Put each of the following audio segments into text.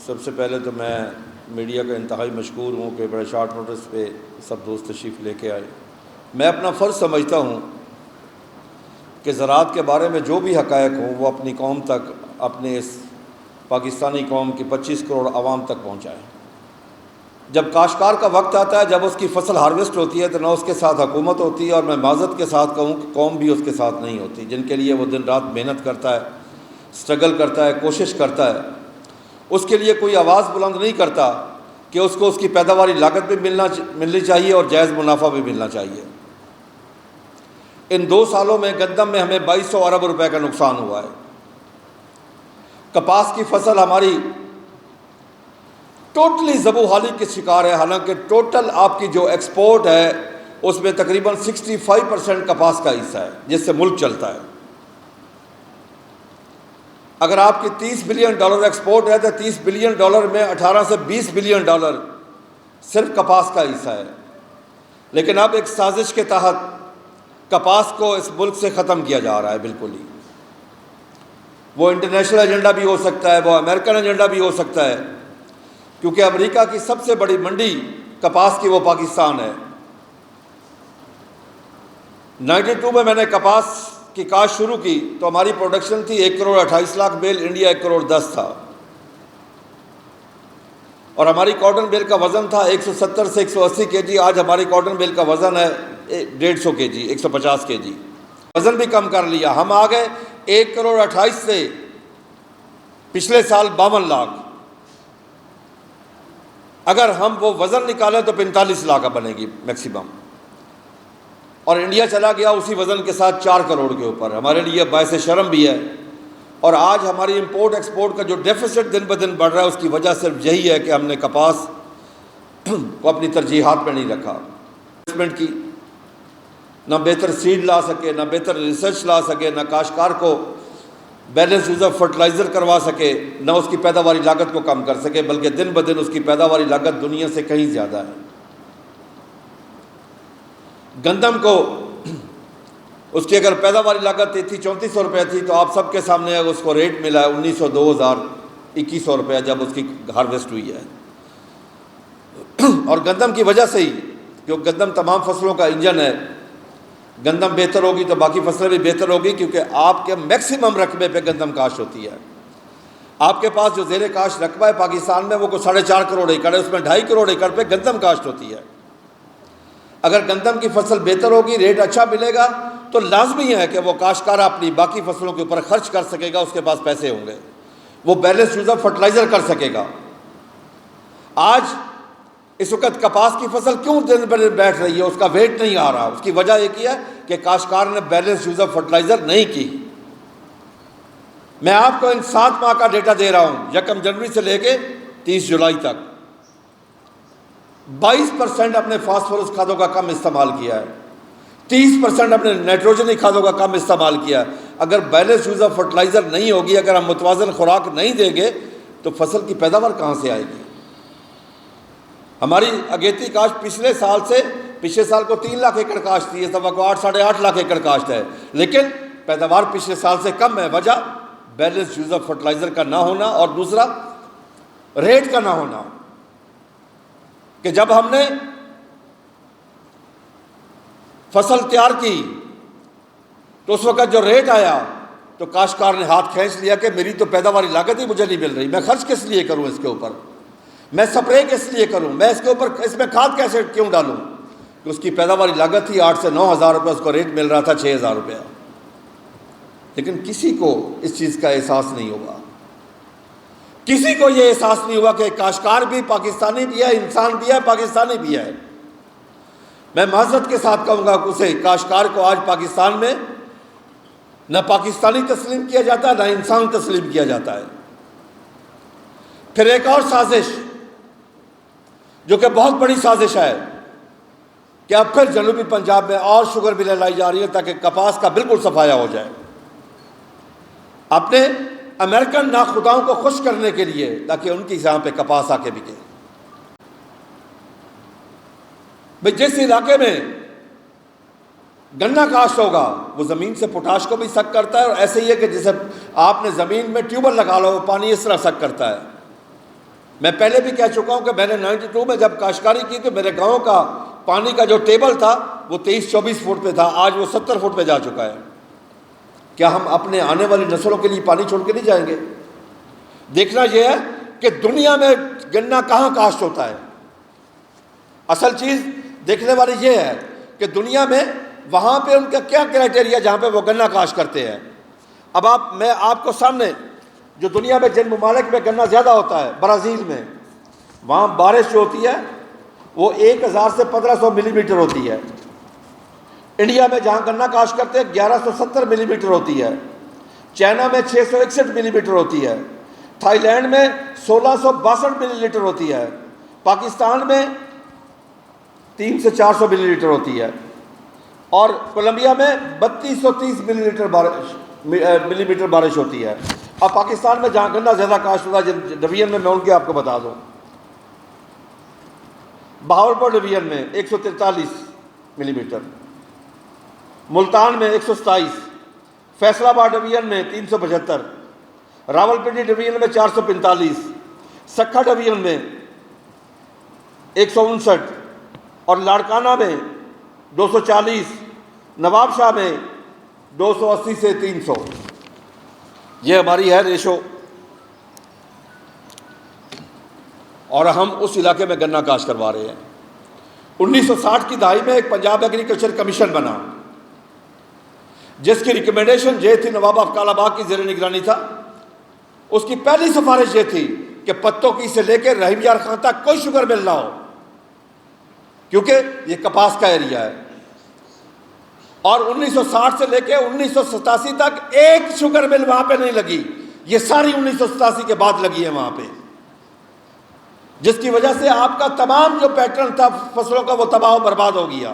سب سے پہلے تو میں میڈیا کا انتہائی مشکور ہوں کہ بڑے شارٹ نوٹس پہ سب دوست تشریف لے کے آئے۔ میں اپنا فرض سمجھتا ہوں کہ زراعت کے بارے میں جو بھی حقائق ہوں وہ اپنی قوم تک، اپنے اس پاکستانی قوم کی 25 کروڑ عوام تک پہنچائیں۔ جب کاشتکار کا وقت آتا ہے، جب اس کی فصل ہارویسٹ ہوتی ہے، تو نہ اس کے ساتھ حکومت ہوتی ہے، اور میں معذرت کے ساتھ کہوں کہ قوم بھی اس کے ساتھ نہیں ہوتی، جن کے لیے وہ دن رات محنت کرتا ہے، سٹرگل کرتا ہے، کوشش کرتا ہے۔ اس کے لیے کوئی آواز بلند نہیں کرتا کہ اس کو اس کی پیداواری لاگت بھی ملنی چاہیے اور جائز منافع بھی ملنا چاہیے۔ ان 2 سالوں میں گندم میں ہمیں 2200 ارب روپے کا نقصان ہوا ہے۔ کپاس کی فصل ہماری ٹوٹلی زبو حالی کی شکار ہے، حالانکہ ٹوٹل آپ کی جو ایکسپورٹ ہے اس میں تقریباً 65% کپاس کا حصہ ہے جس سے ملک چلتا ہے۔ اگر آپ کی $30 بلین ایکسپورٹ ہے تو $30 بلین میں 18 سے 20 بلین ڈالر صرف کپاس کا حصہ ہے۔ لیکن اب ایک سازش کے تحت کپاس کو اس ملک سے ختم کیا جا رہا ہے بالکل ہی۔ وہ انٹرنیشنل ایجنڈا بھی ہو سکتا ہے، وہ امریکن ایجنڈا بھی ہو سکتا ہے، کیونکہ امریکہ کی سب سے بڑی منڈی کپاس کی وہ پاکستان ہے۔ 92 میں نے کپاس کی کاشت شروع کی تو ہماری پروڈکشن تھی 1 کروڑ 28 لاکھ بیل، انڈیا 1 کروڑ 10 تھا، اور ہماری کاٹن بیل کا وزن تھا 170 سے 180 کے جی۔ آج ہماری کاٹن بیل کا وزن ہے 150 کے جی، 150 کے جی۔ وزن بھی کم کر لیا، ہم آ گئے 1 کروڑ 28 سے پچھلے سال 52 لاکھ۔ اگر ہم وہ وزن نکالیں تو 45 لاکھ بنے گی میکسیمم، اور انڈیا چلا گیا اسی وزن کے ساتھ 4 کروڑ کے اوپر۔ ہمارے لیے باعث شرم بھی ہے، اور آج ہماری امپورٹ ایکسپورٹ کا جو ڈیفیسٹ دن بدن بڑھ رہا ہے اس کی وجہ صرف یہی ہے کہ ہم نے کپاس کو اپنی ترجیحات پہ نہیں رکھا۔ انویسٹمنٹ کی، نہ بہتر سیڈ لا سکے، نہ بہتر ریسرچ لا سکے، نہ کاشتکار کو بیلنس یوز آف فرٹیلائزر کروا سکے، نہ اس کی پیداواری لاگت کو کم کر سکے، بلکہ دن بدن اس کی پیداواری لاگت دنیا سے کہیں زیادہ ہے۔ گندم کو اس کی اگر پیداواری لاگت تھی 3400 روپے تھی، تو آپ سب کے سامنے اس کو ریٹ ملا ہے 1900، 2000، 2100 روپے جب اس کی ہارویسٹ ہوئی ہے۔ اور گندم کی وجہ سے ہی، کیونکہ گندم تمام فصلوں کا انجن ہے، گندم بہتر ہوگی تو باقی فصلیں بھی بہتر ہوگی، کیونکہ آپ کے میکسیمم رقبے پہ گندم کاشت ہوتی ہے۔ آپ کے پاس جو زیر کاشت رقبہ ہے پاکستان میں وہ 4.5 کروڑ ایکڑ ہے، اس میں 2.5 کروڑ ایکڑ پہ گندم کاشت ہوتی ہے۔ اگر گندم کی فصل بہتر ہوگی، ریٹ اچھا ملے گا، تو لازمی ہے کہ وہ کاشتکار اپنی باقی فصلوں کے اوپر خرچ کر سکے گا، اس کے پاس پیسے ہوں گے، وہ بیلنس یوز آف فرٹیلائزر کر سکے گا۔ آج اس وقت کپاس کی فصل کیوں دن بہ دن بیٹھ رہی ہے؟ اس کا ویٹ نہیں آ رہا۔ اس کی وجہ ایک ہی ہے کہ کاشتکار نے بیلنس یوز آف فرٹیلائزر نہیں کی۔ میں آپ کو ان 7 ماہ کا ڈیٹا دے رہا ہوں، 1 جنوری سے لے کے 30 جولائی تک 22% اپنے فاسفورس کھادوں کا کم استعمال کیا ہے، 30% اپنے نائٹروجنی کھادوں کا کم استعمال کیا ہے۔ اگر بیلنس یوز آف فرٹیلائزر نہیں ہوگی، اگر ہم متوازن خوراک نہیں دیں گے، تو فصل کی پیداوار کہاں سے آئے گی؟ ہماری اگیتی کاشت پچھلے سال کو 3 لاکھ ایکڑ کاشت تھی، اس دفعہ کو 8.5 لاکھ ایکڑ کاشت ہے، لیکن پیداوار پچھلے سال سے کم ہے۔ وجہ بیلنس یوز آف فرٹیلائزر کا نہ ہونا، اور دوسرا ریٹ کا نہ ہونا، کہ جب ہم نے فصل تیار کی تو اس وقت جو ریٹ آیا تو کاشتکار نے ہاتھ کھینچ لیا کہ میری تو پیداواری لاگت ہی مجھے نہیں مل رہی، میں خرچ کس لیے کروں اس کے اوپر، میں سپرے کس لیے کروں، میں اس کے اوپر اس میں کھاد کیسے کیوں ڈالوں؟ کہ اس کی پیداواری لاگت ہی 8 سے 9 ہزار روپے، اس کو ریٹ مل رہا تھا 6 ہزار روپیہ۔ لیکن کسی کو اس چیز کا احساس نہیں ہوا، کسی کو یہ احساس نہیں ہوا کہ کاشتکار بھی پاکستانی بھی ہے، انسان بھی ہے، پاکستانی بھی ہے۔ میں معذرت کے ساتھ کہوں گا کہ اسے کاشتکار کو آج پاکستان میں نہ پاکستانی تسلیم کیا جاتا ہے، نہ انسان تسلیم کیا جاتا ہے۔ پھر ایک اور سازش جو کہ بہت بڑی سازش ہے کہ اب پھر جنوبی پنجاب میں اور شوگر ملیں لائی جا رہی ہے تاکہ کپاس کا بالکل صفایا ہو جائے، اپنے امریکن ناخداؤں کو خوش کرنے کے لیے، تاکہ ان کی یہاں پہ کپاس آ کے بکے۔ بھئی جس علاقے میں گنا کاشت ہوگا وہ زمین سے پوٹاش کو بھی سک کرتا ہے، اور ایسے ہی ہے کہ جیسے آپ نے زمین میں ٹیوبر لگا لو وہ پانی اس طرح سک کرتا ہے۔ میں پہلے بھی کہہ چکا ہوں کہ میں نے 92 میں جب کاشتکاری کی تو میرے گاؤں کا پانی کا جو ٹیبل تھا وہ 23-24 فٹ پہ تھا، آج وہ 70 فٹ پہ جا چکا ہے۔ کیا ہم اپنے آنے والی نسلوں کے لیے پانی چھوڑ کے نہیں جائیں گے؟ دیکھنا یہ ہے کہ دنیا میں گنا کہاں کاشت ہوتا ہے۔ اصل چیز دیکھنے والی یہ ہے کہ دنیا میں وہاں پہ ان کا کیا کرائٹیریا جہاں پہ وہ گنا کاشت کرتے ہیں۔ اب میں آپ کو سامنے جو دنیا میں جن ممالک میں گنا زیادہ ہوتا ہے، برازیل میں، وہاں بارش جو ہوتی ہے وہ 1000 سے 1500 ملی میٹر ہوتی ہے۔ انڈیا میں جہاں گنا کاشت کرتے ہیں 1170 ملی میٹر ہوتی ہے۔ چائنا میں 661 ملی میٹر ہوتی ہے۔ تھائی لینڈ میں 1662 ملی لیٹر ہوتی ہے۔ پاکستان میں 300 سے 400 ملی لیٹر ہوتی ہے، اور کولمبیا میں 3230 ملی میٹر بارش ہوتی ہے۔ اب پاکستان میں جہاں گنا زیادہ کاشت ہوتا ہے ڈویژن میں ان کے آپ کو بتا دوں، بہاولپور ڈویژن میں 143 ملی میٹر، ملتان میں 127، فیصل آباد ڈویژن میں 375، راولپنڈی ڈویژن میں 445، سکھا ڈویژن میں 159، اور لاڑکانہ میں 240، نواب شاہ میں 280 سے 300۔ یہ ہماری ہے ریشو، اور ہم اس علاقے میں گنا کاشت کروا رہے ہیں۔ 1960 کی دہائی میں ایک پنجاب ایگریکلچر کمیشن بنا جس کی ریکمنڈیشن یہ تھی، نواب افضل آباد کی زیر نگرانی تھا۔ اس کی پہلی سفارش یہ تھی کہ پتوں کی سے لے کے رحیم یار خان تک کوئی شوگر مل نہ ہو، کیونکہ یہ کپاس کا ایریا ہے۔ اور 1960 سے لے کے 1987 تک ایک شوگر مل وہاں پہ نہیں لگی، یہ ساری 1987 کے بعد لگی ہے وہاں پہ، جس کی وجہ سے آپ کا تمام جو پیٹرن تھا فصلوں کا وہ تباہ و برباد ہو گیا۔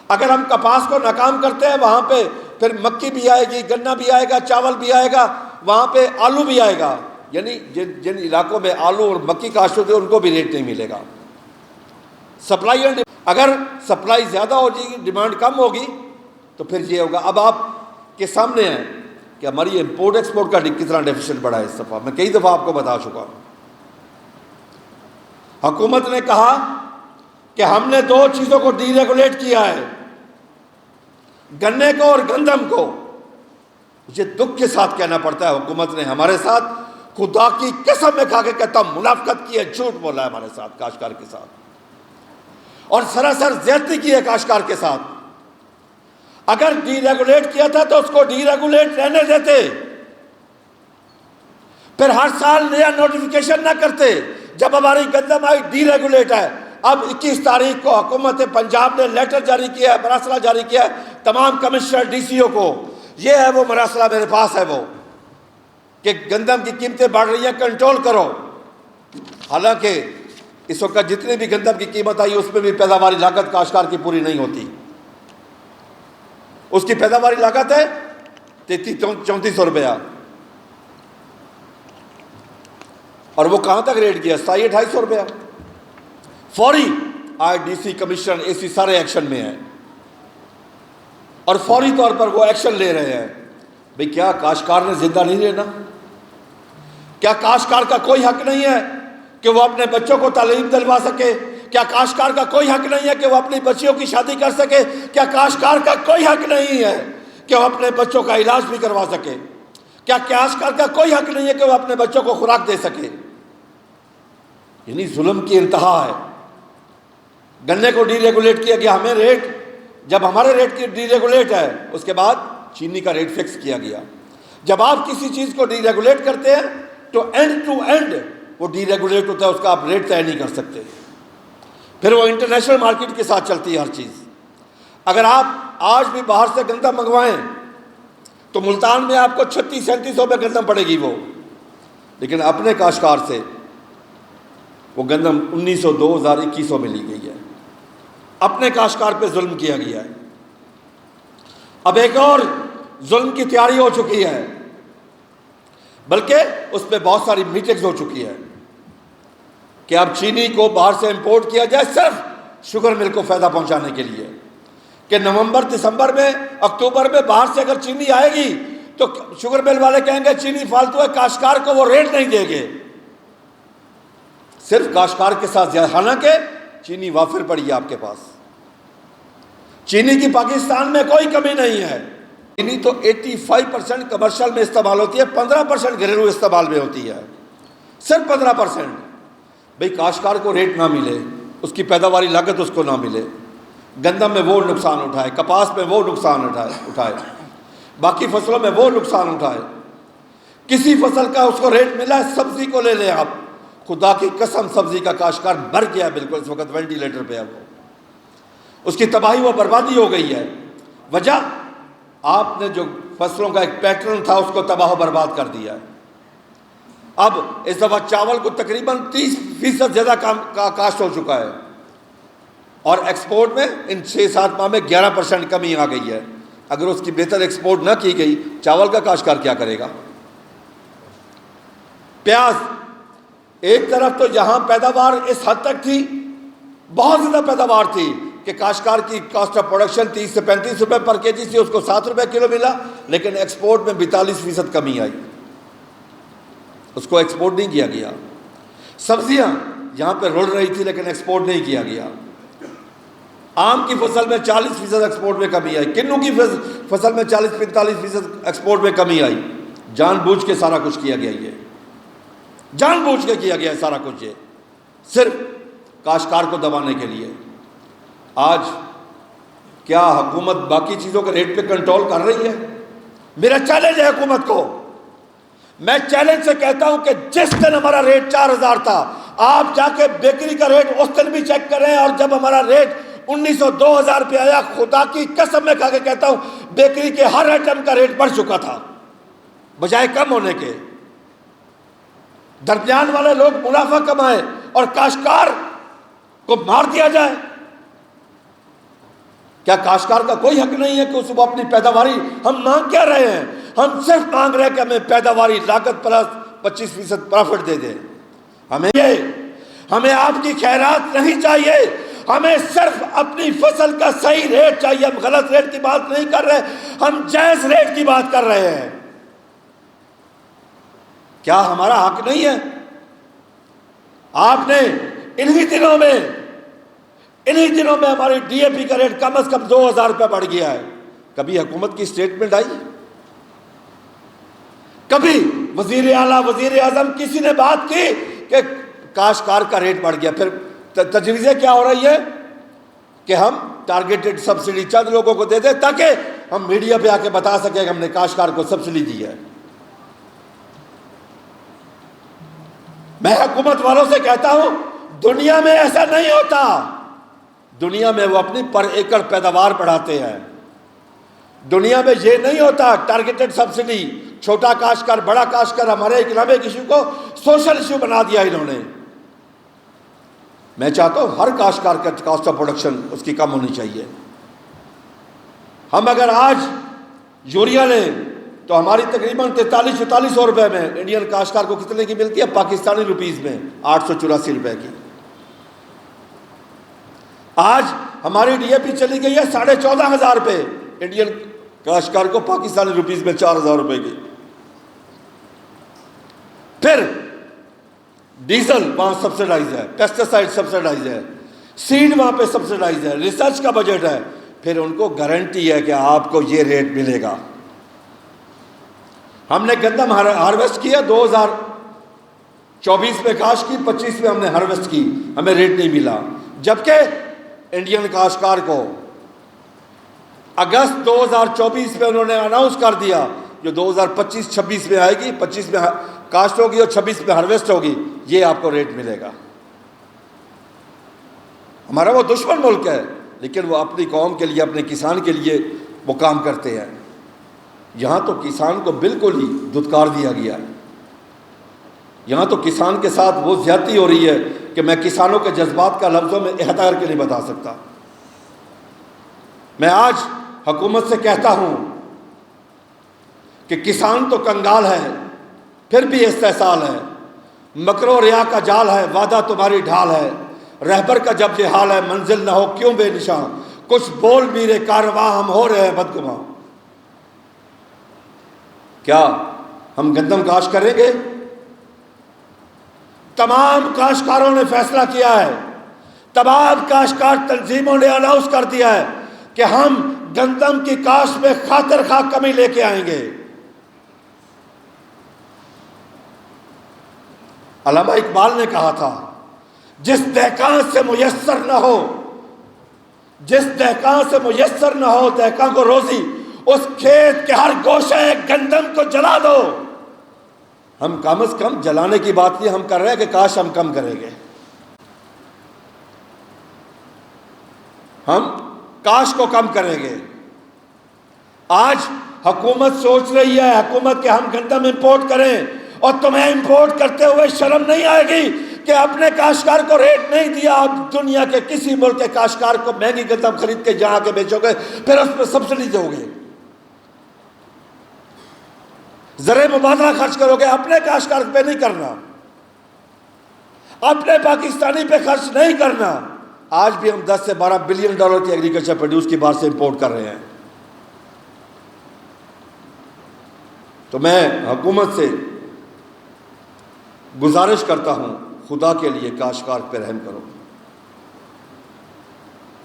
اگر ہم کپاس کو ناکام کرتے ہیں وہاں پہ پھر مکی بھی آئے گی، گنا بھی آئے گا، چاول بھی آئے گا، وہاں پہ آلو بھی آئے گا، یعنی جن علاقوں میں آلو اور مکی کاشت ہوتے ہیں ان کو بھی ریٹ نہیں ملے گا۔ سپلائی اینڈ اگر سپلائی زیادہ ہو جائے گی، ڈیمانڈ کم ہوگی تو پھر یہ ہوگا۔ اب آپ کے سامنے ہے کہ ہماری امپورٹ ایکسپورٹ کا کتنا ڈیفیسٹ بڑھا ہے اس دفعہ، میں کئی دفعہ آپ کو بتا چکا ہوں۔ حکومت نے کہا کہ ہم نے 2 چیزوں کو ڈی ریگولیٹ کیا ہے، گنے کو اور گندم کو۔ مجھے دکھ کے ساتھ کہنا پڑتا ہے حکومت نے ہمارے ساتھ، خدا کی قسم میں کھا کے کہتا ہوں، منافقت کی ہے، جھوٹ بولا ہے ہمارے ساتھ کاشتکار کے ساتھ، اور سراسر زیادتی کی ہے کاشتکار کے ساتھ۔ اگر ڈی ریگولیٹ کیا تھا تو اس کو ڈی ریگولیٹ رہنے دیتے، پھر ہر سال نیا نوٹیفیکیشن نہ کرتے۔ جب ہماری گندم آئی ڈی ریگولیٹ ہے، اب 21 تاریخ کو حکومت پنجاب نے لیٹر جاری کیا ہے، مراسلہ جاری کیا ہے تمام کمشنر ڈی سی او کو، یہ ہے وہ مراسلہ میرے پاس ہے وہ، کہ گندم کی قیمتیں بڑھ رہی ہیں، کنٹرول کرو۔ حالانکہ اس وقت جتنی بھی گندم کی قیمت آئی اس میں بھی پیداواری لاگت کاشتکار کی پوری نہیں ہوتی۔ اس کی پیداواری لاگت ہے 3300-3400 روپیہ، اور وہ کہاں تک ریٹ کیا؟ 2700-2800 روپیہ۔ فوری آئی ڈی سی کمشنر اے سی سارے ایکشن میں ہیں، اور فوری طور پر وہ ایکشن لے رہے ہیں۔ بھئی کیا کاشتکار نے زندہ نہیں رہنا؟ کیا کاشتکار کا کوئی حق نہیں ہے کہ وہ اپنے بچوں کو تعلیم دلوا سکے؟ کیا کاشتکار کا کوئی حق نہیں ہے کہ وہ اپنی بچیوں کی شادی کر سکے؟ کیا کاشتکار کا کوئی حق نہیں ہے کہ وہ اپنے بچوں کا علاج بھی کروا سکے؟ کیا کاشتکار کا کوئی حق نہیں ہے کہ وہ اپنے بچوں کو خوراک دے سکے؟ یعنی ظلم کی انتہا ہے۔ گنے کو ڈی ریگولیٹ کیا گیا، ہمیں ریٹ، جب ہمارے ریٹ کی ڈی ریگولیٹ ہے اس کے بعد چینی کا ریٹ فکس کیا گیا۔ جب آپ کسی چیز کو ڈی ریگولیٹ کرتے ہیں تو اینڈ ٹو اینڈ وہ ڈی ریگولیٹ ہوتا ہے، اس کا آپ ریٹ طے نہیں کر سکتے، پھر وہ انٹرنیشنل مارکیٹ کے ساتھ چلتی ہے ہر چیز۔ اگر آپ آج بھی باہر سے گندم منگوائیں تو ملتان میں آپ کو 3600-3700 میں گندم پڑے گی وہ، لیکن اپنے کاشتکار سے وہ گندم 1900 2000 2100 میں لی گئی ہے۔ اپنے کاشتکار پہ ظلم کیا گیا ہے۔ اب ایک اور ظلم کی تیاری ہو چکی ہے، بلکہ اس پہ بہت ساری میٹنگز ہو چکی ہے کہ اب چینی کو باہر سے امپورٹ کیا جائے صرف شوگر مل کو فائدہ پہنچانے کے لیے، کہ نومبر دسمبر میں اکتوبر میں باہر سے اگر چینی آئے گی تو شوگر مل والے کہیں گے چینی فالتو ہے، کاشتکار کو وہ ریٹ نہیں دیں گے۔ صرف کاشتکار کے ساتھ زیادہ، حالانکہ چینی وافر پڑی ہے آپ کے پاس، چینی کی پاکستان میں کوئی کمی نہیں ہے، چینی تو 85% کمرشل میں استعمال ہوتی ہے، 15% گھریلو استعمال میں ہوتی ہے، صرف 15%۔ بھئی کاشتکار کو ریٹ نہ ملے، اس کی پیداواری لاگت اس کو نہ ملے، گندم میں وہ نقصان اٹھائے، کپاس میں وہ نقصان اٹھائے، باقی فصلوں میں وہ نقصان اٹھائے، کسی فصل کا اس کو ریٹ ملا ہے، سبزی کو لے لیں آپ، خدا کی قسم سبزی کا کاشتکار مر گیا بالکل، اس وقت وینٹیلیٹر پہ ہے وہ، اس کی تباہی و بربادی ہو گئی ہے۔ وجہ آپ نے جو فصلوں کا ایک پیٹرن تھا اس کو تباہ و برباد کر دیا ہے۔ اب اس دفعہ چاول کو تقریباً 30% زیادہ کاشت ہو چکا ہے، اور ایکسپورٹ میں ان 6-7 ماہ میں 11% کمی آ گئی ہے۔ اگر اس کی بہتر ایکسپورٹ نہ کی گئی، چاول کا کاشتکار کیا کرے گا؟ پیاز، ایک طرف تو یہاں پیداوار اس حد تک تھی، بہت زیادہ پیداوار تھی کہ کاشتکار کی کاسٹ آف پروڈکشن 30 سے 35 روپے پر کے جی سے اس کو 7 روپے کلو ملا، لیکن ایکسپورٹ میں 42% کمی آئی، اس کو ایکسپورٹ نہیں کیا گیا۔ سبزیاں یہاں پہ رول رہی تھی لیکن ایکسپورٹ نہیں کیا گیا۔ آم کی فصل میں 40% ایکسپورٹ میں کمی آئی، کنو کی فصل میں 40-45% ایکسپورٹ میں کمی آئی۔ جان بوجھ کے سارا کچھ کیا گیا، یہ جان بوجھ کے کیا گیا ہے سارا کچھ، یہ صرف کاشتکار کو دبانے کے لیے۔ آج کیا حکومت باقی چیزوں کے ریٹ پہ کنٹرول کر رہی ہے؟ میرا چیلنج ہے حکومت کو، میں چیلنج سے کہتا ہوں کہ جس دن ہمارا ریٹ 4000 تھا، آپ جا کے بیکری کا ریٹ اس دن بھی چیک کریں، اور جب ہمارا ریٹ 1900-2000 روپے آیا، خدا کی قسم میں کھا کے کہتا ہوں بیکری کے ہر آئٹم کا ریٹ بڑھ چکا تھا بجائے کم ہونے کے۔ درمیان والے لوگ منافع کمائیں اور کاشتکار کو مار دیا جائے۔ کیا کاشتکار کا کوئی حق نہیں ہے کہ اس کو اپنی پیداواری، ہم مانگ کیا رہے ہیں؟ ہم صرف مانگ رہے ہیں کہ ہمیں پیداواری لاگت پلس 25% پرافٹ دے دیں۔ ہمیں آپ کی خیرات نہیں چاہیے، ہمیں صرف اپنی فصل کا صحیح ریٹ چاہیے۔ ہم غلط ریٹ کی بات نہیں کر رہے، ہم جائز ریٹ کی بات کر رہے ہیں۔ کیا ہمارا حق نہیں ہے؟ آپ نے انہی دنوں میں ہماری ڈی اے پی کا ریٹ کم از کم 2000 روپے بڑھ گیا ہے۔ کبھی حکومت کی سٹیٹمنٹ آئی؟ کبھی وزیر اعلیٰ، وزیر اعظم کسی نے بات کی کہ کاشتکار کا ریٹ بڑھ گیا؟ پھر تجویزیں کیا ہو رہی ہے کہ ہم ٹارگیٹڈ سبسڈی چند لوگوں کو دے دیں تاکہ ہم میڈیا پہ آ کے بتا سکیں کہ ہم نے کاشتکار کو سبسڈی دی ہے۔ میں حکومت والوں سے کہتا ہوں دنیا میں ایسا نہیں ہوتا، دنیا میں وہ اپنی پر ایکڑ پیداوار بڑھاتے ہیں، دنیا میں یہ نہیں ہوتا ٹارگیٹڈ سبسڈی، چھوٹا کاشتکار بڑا کاشتکار۔ ہمارے اکنامک ایشو کو سوشل ایشو بنا دیا انہوں نے۔ میں چاہتا ہوں ہر کاشتکار کا کاسٹ آف پروڈکشن اس کی کم ہونی چاہیے۔ ہم اگر آج یوریا لیں تو ہماری تقریباً 4300-4400 روپے میں انڈین کاشتکار کو کتنے کی ملتی ہے؟ پاکستانی روپیز میں 884 روپے کی۔ آج ہماری ڈی اے پی چلی گئی ہے 14,500 روپے انڈین کاشتکار کو، پاکستانی روپیز میں 4000 روپے کی۔ پھر ڈیزل وہاں سبسڈائز ہے، پیسٹیسائڈ سبسڈائز ہے، سیڈ وہاں پہ سبسڈائز ہے، ریسرچ کا بجٹ ہے، پھر ان کو گارنٹی ہے کہ آپ کو یہ ریٹ ملے گا۔ ہم نے گندم ہارویسٹ کیا 2024 میں کاشت کی، 25 میں ہم نے ہارویسٹ کی، ہمیں ریٹ نہیں ملا، جبکہ انڈین کاشتکار کو اگست 2024 میں انہوں نے اناؤنس کر دیا جو 2025-26 میں آئے گی، 25 میں کاشت ہوگی اور 26 میں ہارویسٹ ہوگی، یہ آپ کو ریٹ ملے گا۔ ہمارا وہ دشمن ملک ہے لیکن وہ اپنی قوم کے لیے، اپنے کسان کے لیے وہ کام کرتے ہیں۔ یہاں تو کسان کو بالکل ہی دھتکار دیا گیا ہے، یہاں تو کسان کے ساتھ وہ زیادتی ہو رہی ہے کہ میں کسانوں کے جذبات کا لفظوں میں احاطہ کر کے نہیں بتا سکتا۔ میں آج حکومت سے کہتا ہوں کہ کسان تو کنگال ہے، پھر بھی استحصال ہے، مکر و ریا کا جال ہے، وعدہ تمہاری ڈھال ہے، رہبر کا جب یہ حال ہے، منزل نہ ہو کیوں بے نشان، کچھ بول میرے کارواں ہم ہو رہے ہیں بدگماں۔ کیا ہم گندم کاشت کریں گے؟ تمام کاشتکاروں نے فیصلہ کیا ہے، تمام کاشتکار تنظیموں نے اناؤنس کر دیا ہے کہ ہم گندم کی کاشت میں خاطر خواہ کمی لے کے آئیں گے۔ علامہ اقبال نے کہا تھا، جس دہقان سے میسر نہ ہو، جس دہقان سے میسر نہ ہو دہقان کو روزی، اس کھیت کے ہر گوشے گندم کو جلا دو۔ ہم کم از کم جلانے کی بات نہیں ہم کر رہے ہیں کہ کاش ہم کم کریں گے، ہم کاش کو کم کریں گے۔ آج حکومت سوچ رہی ہے حکومت کہ ہم گندم امپورٹ کریں، اور تمہیں امپورٹ کرتے ہوئے شرم نہیں آئے گی کہ اپنے کاشتکار کو ریٹ نہیں دیا، اب دنیا کے کسی ملک کے کاشتکار کو مہنگی گندم خرید کے جہاں کے بیچو گے، پھر اس پہ سبسڈی دو گے، زرعی مبادلہ خرچ کرو گے، اپنے کاشتکار پہ نہیں کرنا، اپنے پاکستانی پہ خرچ نہیں کرنا۔ آج بھی ہم 10 سے 12 بلین ڈالر کی ایگریکلچر پروڈیوس کی باہر سے امپورٹ کر رہے ہیں۔ تو میں حکومت سے گزارش کرتا ہوں، خدا کے لیے کاشتکار پہ رحم کرو،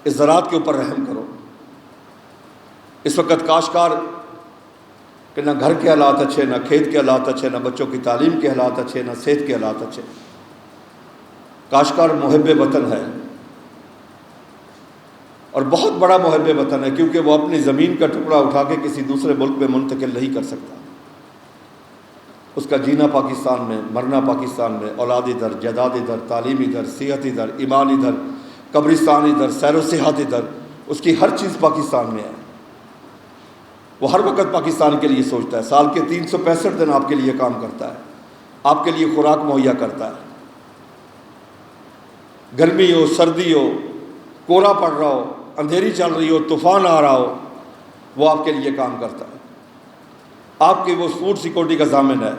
اس زراعت کے اوپر رحم کرو۔ اس وقت کاشتکار کہ نہ گھر کے حالات اچھے، نہ کھیت کے حالات اچھے، نہ بچوں کی تعلیم کے حالات اچھے، نہ صحت کے حالات اچھے۔ کاشتکار محب وطن ہے، اور بہت بڑا محب وطن ہے، کیونکہ وہ اپنی زمین کا ٹکڑا اٹھا کے کسی دوسرے ملک میں منتقل نہیں کر سکتا۔ اس کا جینا پاکستان میں، مرنا پاکستان میں، اولاد ادھر، جائیداد ادھر، تعلیم ادھر، صحت ادھر، ایمان ادھر، قبرستان ادھر، سیر و صحت ادھر، اس کی ہر چیز پاکستان میں ہے۔ وہ ہر وقت پاکستان کے لیے سوچتا ہے، سال کے 365 دن آپ کے لیے کام کرتا ہے، آپ کے لیے خوراک مہیا کرتا ہے، گرمی ہو، سردی ہو، کورا پڑ رہا ہو، اندھیری چل رہی ہو، طوفان آ رہا ہو، وہ آپ کے لیے کام کرتا ہے، آپ کی وہ فوڈ سیکورٹی کا ضامن ہے۔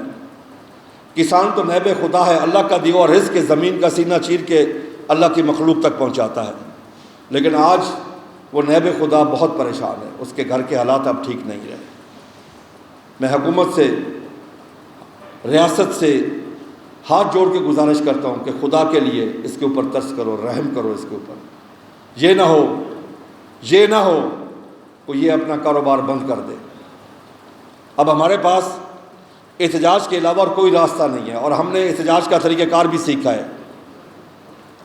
کسان تو نائب خدا ہے، اللہ کا دیوا رزق کے زمین کا سینہ چیر کے اللہ کی مخلوق تک پہنچاتا ہے، لیکن آج وہ نائب خدا بہت پریشان ہے، اس کے گھر کے حالات اب ٹھیک نہیں رہے۔ میں حکومت سے، ریاست سے ہاتھ جوڑ کے گزارش کرتا ہوں کہ خدا کے لیے اس کے اوپر ترس کرو، رحم کرو اس کے اوپر۔ یہ نہ ہو کوئی یہ اپنا کاروبار بند کر دے۔ اب ہمارے پاس احتجاج کے علاوہ اور کوئی راستہ نہیں ہے، اور ہم نے احتجاج کا طریقہ کار بھی سیکھا ہے۔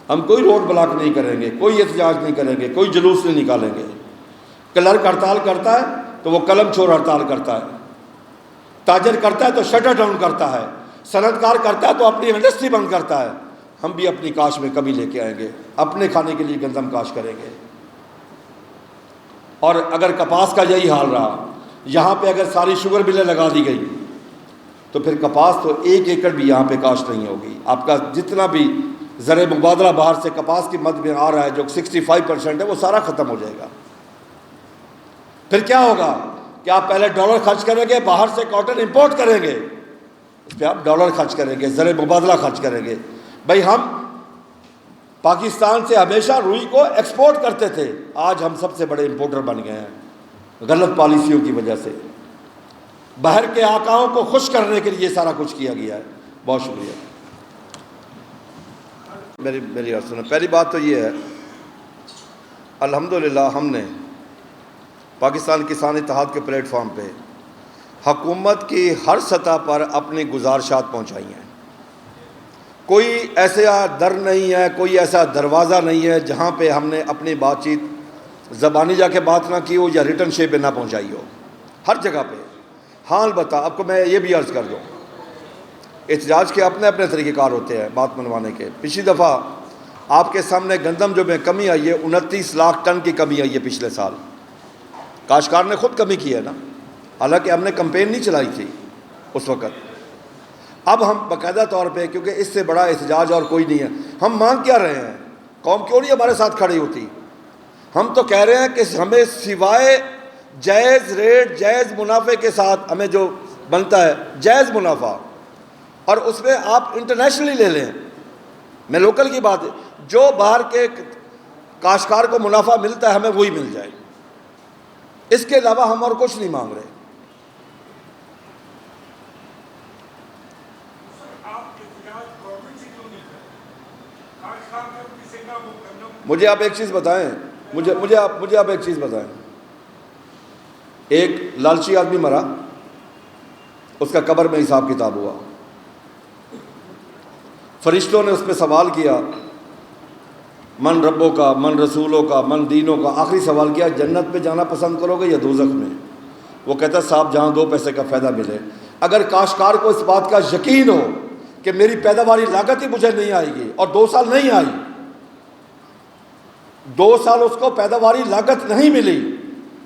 ہم کوئی روڈ بلاک نہیں کریں گے، کوئی احتجاج نہیں کریں گے، کوئی جلوس نہیں نکالیں گے۔ کلرک ہڑتال کرتا ہے تو وہ قلم چھوڑ ہڑتال کرتا ہے، تاجر کرتا ہے تو شٹر ڈاؤن کرتا ہے، صنعت کار کرتا ہے تو اپنی انڈسٹری بند کرتا ہے۔ ہم بھی اپنی کاشت میں کمی لے کے آئیں گے، اپنے کھانے کے لیے گندم کاشت کریں گے۔ اور اگر کپاس کا یہی حال رہا، یہاں پہ اگر ساری شوگر ملیں لگا دی گئی تو پھر کپاس تو 1 ایکڑ بھی یہاں پہ کاشت نہیں ہوگی۔ آپ کا جتنا بھی زرعی مبادلہ باہر سے کپاس کی مد میں آ رہا ہے جو 65% ہے، وہ سارا ختم ہو جائے گا۔ پھر کیا ہوگا کہ آپ پہلے ڈالر خرچ کریں گے، باہر سے کاٹن امپورٹ کریں گے، اس پہ آپ ڈالر خرچ کریں گے، زرعی مبادلہ خرچ کریں گے۔ بھائی ہم پاکستان سے ہمیشہ روئی کو ایکسپورٹ کرتے تھے، آج ہم سب سے بڑے امپورٹر بن گئے ہیں غلط پالیسیوں کی وجہ سے۔ باہر کے آقاؤں کو خوش کرنے کے لیے سارا کچھ کیا گیا ہے۔ بہت شکریہ۔ میری بات سنیں۔ پہلی بات تو یہ ہے، الحمدللہ ہم نے پاکستان کسان اتحاد کے پلیٹ فارم پہ حکومت کی ہر سطح پر اپنی گزارشات پہنچائی ہیں۔ کوئی ایسا در نہیں ہے، کوئی ایسا دروازہ نہیں ہے جہاں پہ ہم نے اپنی بات چیت زبانی جا کے بات نہ کی ہو یا ریٹن شیپ میں نہ پہنچائی ہو، ہر جگہ پہ۔ ہاں البتہ آپ کو میں یہ بھی عرض کر دوں، احتجاج کے اپنے اپنے طریقہ کار ہوتے ہیں بات منوانے کے۔ پچھلی دفعہ آپ کے سامنے گندم جو میں کمی آئی ہے، 29 لاکھ ٹن کی کمی آئی ہے پچھلے سال۔ کاشتکار نے خود کمی کی ہے نا، حالانکہ ہم نے کمپین نہیں چلائی تھی اس وقت۔ اب ہم باقاعدہ طور پہ، کیونکہ اس سے بڑا احتجاج اور کوئی نہیں ہے، ہم مانگ کیا رہے ہیں؟ قوم کیوں نہیں ہمارے ساتھ کھڑی ہوتی؟ ہم تو کہہ رہے ہیں کہ ہمیں سوائے جائز ریٹ، جائز منافع کے ساتھ ہمیں جو بنتا ہے جائز منافع، اور اس میں آپ انٹرنیشنلی لے لیں، میں لوکل کی بات ہے، جو باہر کے کاشتکار کو منافع ملتا ہے ہمیں وہی مل جائے، اس کے علاوہ ہم اور کچھ نہیں مانگ رہے۔ مجھے آپ ایک چیز بتائیں، مجھے آپ ایک چیز بتائیں، ایک لالچی آدمی مرا، اس کا قبر میں حساب کتاب ہوا، فرشتوں نے اس پہ سوال کیا، من ربوں کا، من رسولوں کا، من دینوں کا، آخری سوال کیا جنت میں جانا پسند کرو گے یا دوزخ میں؟ وہ کہتا صاحب جہاں 2 پیسے کا فائدہ ملے۔ اگر کاشتکار کو اس بات کا یقین ہو کہ میری پیداواری لاگت ہی مجھے نہیں آئے گی، اور 2 سال نہیں آئی، 2 سال اس کو پیداواری لاگت نہیں ملی،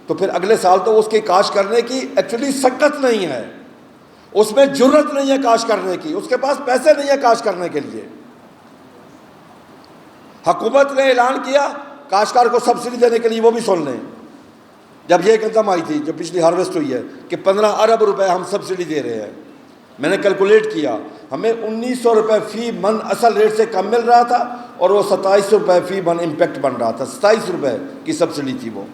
تو پھر اگلے سال تو اس کی کاشت کرنے کی ایکچولی سکت نہیں ہے، اس میں جرت نہیں ہے کاشت کرنے کی، اس کے پاس پیسے نہیں ہے کاشت کرنے کے لیے۔ حکومت نے اعلان کیا کاشتکار کو سبسڈی دینے کے لیے، وہ بھی سن لیں، جب یہ قدم آئی تھی، جب پچھلی ہارویسٹ ہوئی ہے کہ 15 ارب روپے ہم سبسڈی دے رہے ہیں، میں نے کیلکولیٹ کیا، ہمیں 1900 روپے فی من اصل ریٹ سے کم مل رہا تھا، اور وہ 2700 روپے فی من امپیکٹ بن رہا تھا، 27 روپے کی سبسڈی تھی وہ۔